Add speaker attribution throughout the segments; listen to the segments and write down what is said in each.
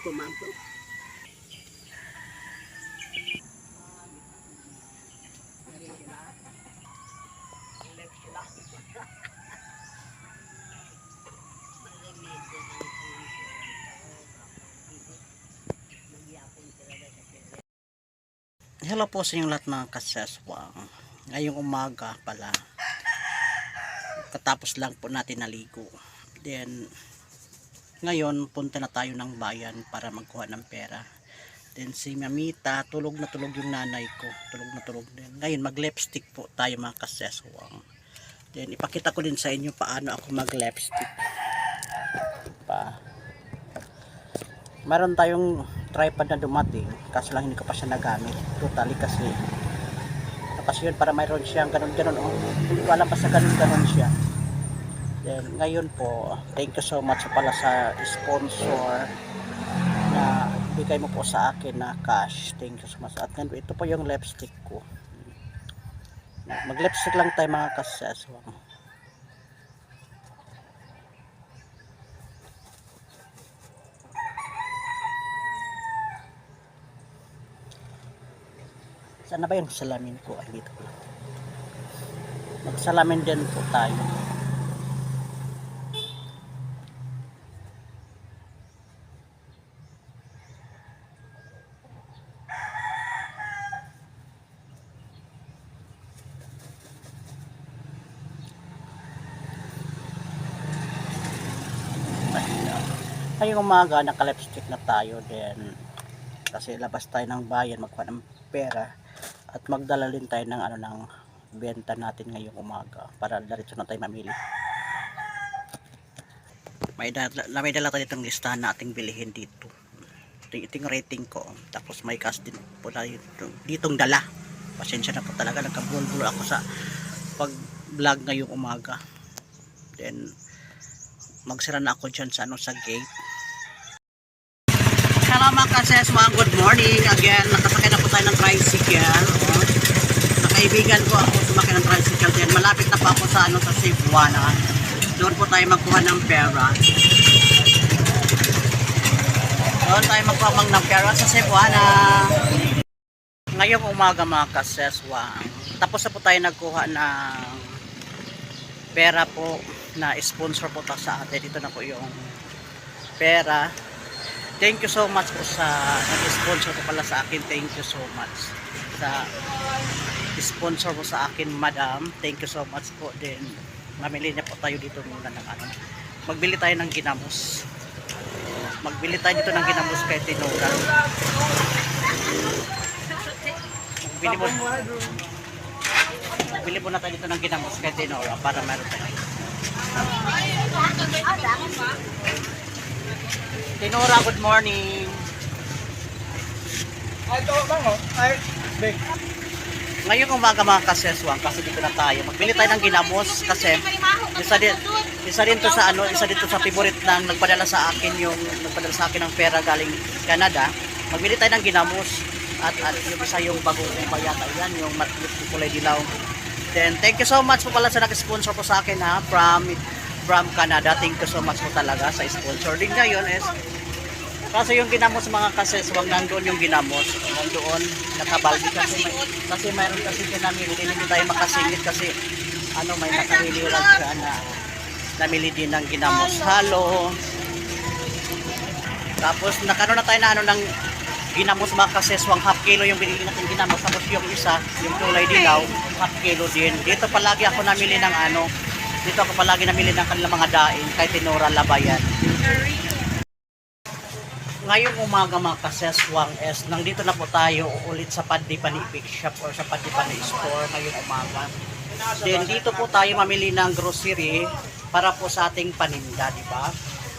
Speaker 1: kumampo.
Speaker 2: Hello po sa inyong lahat mga kaseswang. Ngayong umaga pala, katapos lang po natin naligo. Then, ngayon punta na tayo ng bayan para magkuha ng pera. Then si Mamita, tulog na tulog yung nanay ko. Tulog na tulog din. Ngayon mag-lipstick po tayo mga kaseswang. Then ipakita ko din sa inyo paano ako mag-lipstick. Meron tayong tripod na dumating, kaso lang hindi ko pa siya nagamit totally kasi yun para mayroon siyang ganun oh. Hindi ko alam pa sa ganun siya. Then ngayon po, thank you so much pala sa sponsor na bigay mo po sa akin na cash. Thank you so much. At ito po yung lipstick ko. Mag lipstick lang tayo mga kaseswang. Saan na ba yung salamin ko? Ay, dito ko. Magsalamin din po tayo. Ngayong umaga, naka-lipstick na tayo. Then, kasi labas tayo ng bayan, magkuha ng pera. At magdala din tayo ng ng benta natin ngayong umaga para diretso na tayo mamili. May dala tayo itong listahan na ating bilihin dito. Ito yung rating ko. Tapos may cash din po tayo ditong dala. Pasensya na po talaga, nagkabulbulo ako sa pag vlog ngayong umaga. Then magsira na ako dyan sa sa gate. Hello mga kaseswang, good morning again. Nakasakay na po tayo ng tricycle. Nakaibigan ko ako sumakay ng tricycle din. Malapit na po ako sa sa Cebuana. Doon po tayo magkuha ng pera. Doon tayo magkuha ng pera sa Cebuana. Ngayong umaga mga kaseswang, tapos na po tayo nagkuha ng pera po na sponsor po sa atin. Dito na po yung pera. Thank you so much po sa nag-sponsor po pala sa akin. Thank you so much sa sponsor po sa akin, madam. Thank you so much po din. Mamili na po tayo dito muna ng magbili tayo ng ginamos. Magbili tayo dito ng ginamos kay Tinora. Magbili muna tayo dito ng ginamos kay Tinora para meron tayo. Tinora, good morning. Ngayong umaga mga kaseswang, kasi dito na tayo. Magbili tayo ng ginamos kasi isa dito sa favorite na nagpadala sa akin ng pera galing Canada. Magbili tayo ng ginamos at yung isa yung bagong bayata yan, yung kulay dilaw. Then thank you so much po pala sa nag-sponsor po sa akin from Canada. Thank you so much po talaga sa sponsor din ngayon is kasi yung ginamos mga kaseswang, nandoon yung ginamos, nandoon nakabaldi kasi mayroon kasi namili, hindi tayo makasingit kasi may nakahili lang siya na namili din ng ginamos. Halo. Tapos nakaroon na tayo na ng ginamos mga kaseswang, half kilo yung binili natin ginamos, tapos yung isa, yung kulay dilaw, half kilo din. Dito palagi ako namili ng ng kanilang mga daing kay Tinora Labayan. Ngayong umaga mga kaseswang nandito na po tayo ulit sa Padipani Big Shop or sa Padipani Store ngayong umaga. Then dito po tayo mamili ng grocery para po sa ating paninda, di ba?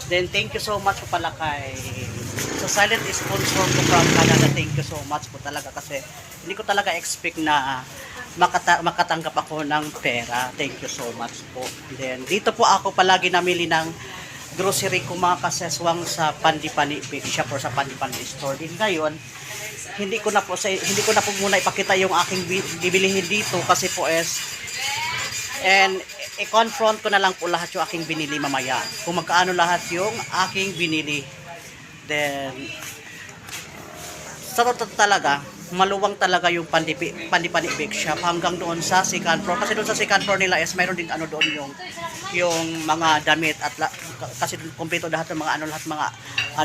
Speaker 2: Then thank you so much po pala sa silent sponsor ko from Canada. Thank you so much po talaga kasi hindi ko talaga expect na makatanggap ako ng pera. Thank you so much po. Then dito po ako palagi namili ng grocery ko mga kaseswang sa Padipani Big Shop or sa Padipani Store. Din ngayon, hindi ko na po muna ipakita yung aking bibilihin dito kasi po i-confront ko na lang po lahat yung aking binili mamaya. Kung magkaano lahat yung aking binili. Then, sa totoo talaga, maluwang talaga yung Pandipani Bake Shop hanggang doon sa second floor. Kasi doon sa second floor nila is mayroon din ano doon yung mga damit at kasi doon kumpleto lahat ng mga ano lahat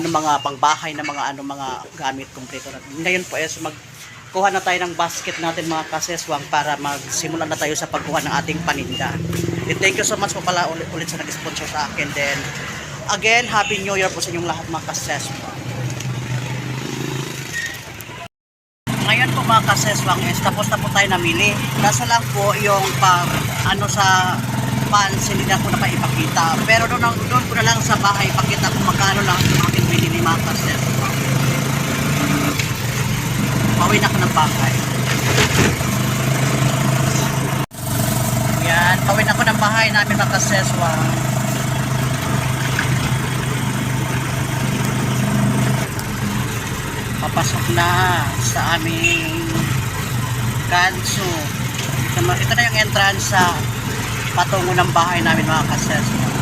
Speaker 2: mga pangbahay na mga gamit kumpleto na. Ngayon po is magkuha na tayo ng basket natin mga kaseswang para magsimula na tayo sa pagkuha ng ating paninda. And thank you so much po pala ulit sa nag-sponsor sa akin. Then again, Happy New Year po sa inyong lahat mga kaseswang. Ngayon po mga kaseswang is tapos na po tayo namili. Kaso lang po yung sa pants hindi na po na paipakita. Pero doon ko na lang sa bahay ipakita kung magkano lang yung aking binili mga kaseswang. Pauwi na ko ng bahay. Yan, pauwi na ko ng bahay namin mga kaseswang. Papasok na sa aming kanso. Ito na yung entrance sa patungo ng bahay namin mga kaseswang.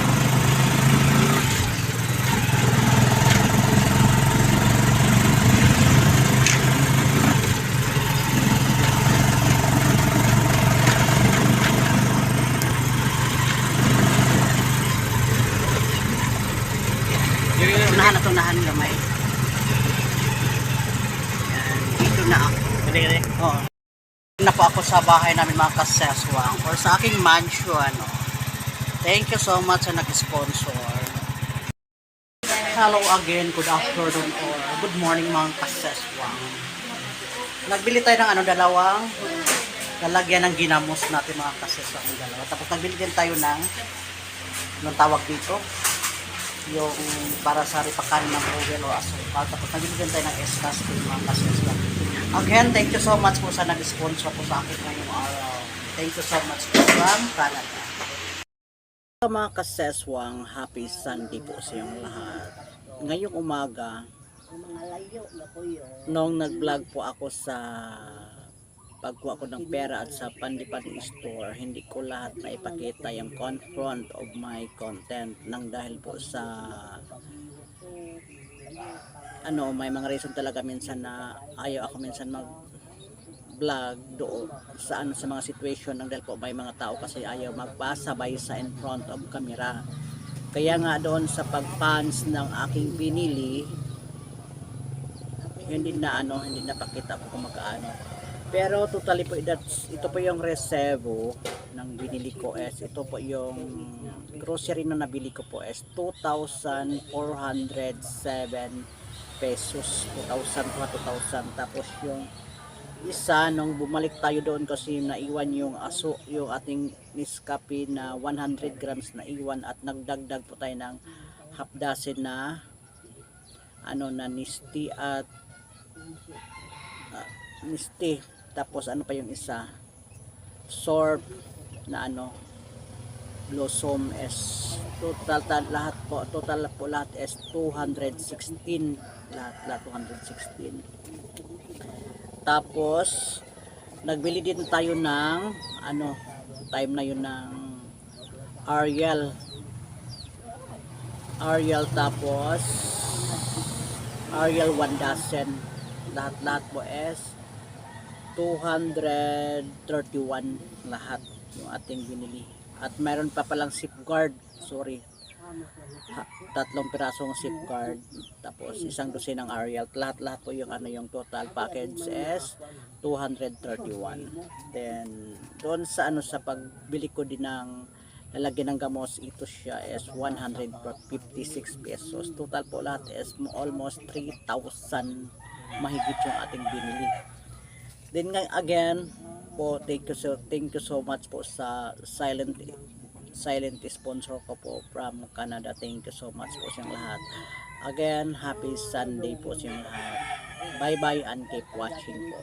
Speaker 2: Tunahan gamay. Yan, dito na ako. Oo. Na po ako sa bahay namin mga kaseswang or sa aking mansion. Thank you so much sa nag-sponsor. Hello again, good afternoon or good morning mga kaseswang. Nagbili tayo ng dalawang lalagyan ng ginamos natin mga kaseswang dalawa. Tapos nagbili din tayo ng anong tawag dito? Yung para sa ripakan ng oil o asukal. Tapos nagibigyan tayo ng eskas po mga kaseswang. Again, thank you so much po sa nag-sponsor po sa akin ngayong araw. Thank you so much po from Canada. So, mga kaseswang, happy Sunday po sa iyong lahat. Ngayong umaga, nung nag-vlog po ako sa pagkuha ko ng pera at sa Pandipani store, hindi ko lahat na ipakita yung confront of my content nang dahil po sa may mga reason talaga minsan na ayaw ako minsan mag vlog doon sa sa mga situation nang dahil po may mga tao kasi ayaw magpasabay sa in front of camera. Kaya nga doon sa pagpans ng aking pinili, hindi na pakita ko kung magkaano. Pero totally po ito po yung resebo ng binili ko ito po yung grocery na nabili ko po 2,407 pesos, 2,000 to 2,000. Tapos yung isa nung bumalik tayo doon kasi naiwan yung ating Nescafe na 100 grams na iwan at nagdagdag po tayo ng half dozen na na Nisti at Nisti. Tapos pa yung isa? Sorb na Blossom is total lahat is 216 lahat 216. Tapos nagbili din tayo ng time na yun ng Ariel, tapos Ariel 1 dozen, lahat po is 231 lahat yung ating binili. At mayroon pa palang safeguard, tatlong pirasong safeguard, tapos isang dosen ng Ariel. Lahat po yung yung total package is 231. Then doon sa sa pagbili ko din ng lalagyan ng gamos, ito siya is 156 pesos. Total po lahat is almost 3,000 mahigit yung ating binili. Then again po, thank you so much po sa silent sponsor ko po from Canada. Thank you so much po sa lahat. Again, happy Sunday po sa lahat. Bye bye and keep watching po.